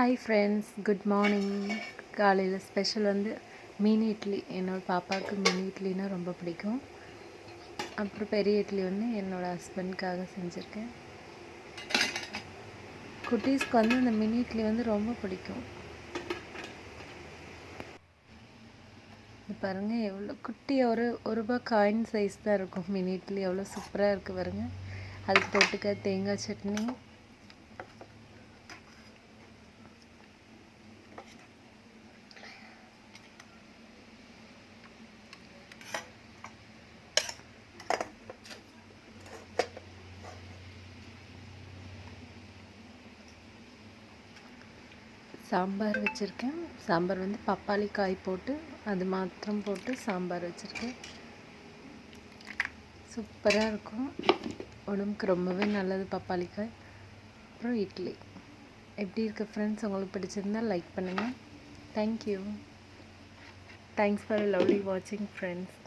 Hi friends, good morning. காலையில் special வந்து mini idli. என்னோடய பாப்பாவுக்கு மினி இட்லினா ரொம்ப பிடிக்கும். அப்புறம் பெரிய இட்லி வந்து என்னோடய ஹஸ்பண்ட்காக செஞ்சுருக்கேன். குட்டீஸ்க்கு வந்து இந்த மினி இட்லி வந்து ரொம்ப பிடிக்கும். இது பாருங்கள், எவ்வளோ குட்டி ஒரு ரூபா காயின் சைஸ் தான் இருக்கும் மினி இட்லி. எவ்வளோ சூப்பராக இருக்குது பாருங்கள். அதுக்கு தொட்டுக்க தேங்காய் சட்னி, சாம்பார் வச்சுருக்கேன். சாம்பார் வந்து பப்பாளி காய் போட்டு அது மாத்திரம் போட்டு சாம்பார் வச்சுருக்கேன். சூப்பராக இருக்கும், உடம்புக்கு ரொம்பவே நல்லது பப்பாளி காய். அப்புறம் இட்லி. எப்படி இருக்குது ஃப்ரெண்ட்ஸ்? உங்களுக்கு பிடிச்சிருந்தால் லைக் பண்ணுங்கள். தேங்க்யூ. தேங்க்ஸ் ஃபார் லவ்லி வாட்சிங் ஃப்ரெண்ட்ஸ்.